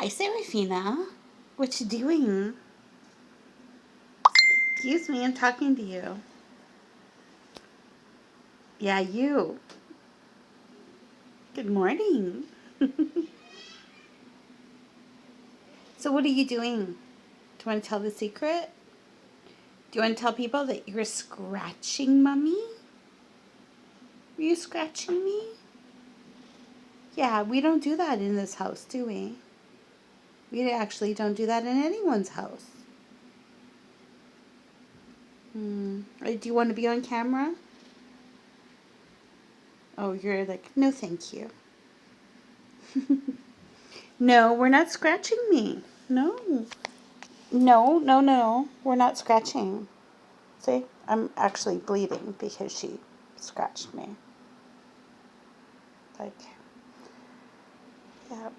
Hi, Serafina. What you doing? Excuse me, I'm talking to you. Yeah, you. Good morning. So what are you doing? Do you want to tell the secret? Do you want to tell people that you're scratching Mummy? Are you scratching me? Yeah, we don't do that in this house, do we? We actually don't do that in anyone's house. Do you want to be on camera? Oh, you're like, no thank you. No, we're not scratching me. No. No, no, no. We're not scratching. See, I'm actually bleeding because she scratched me. Like, yeah.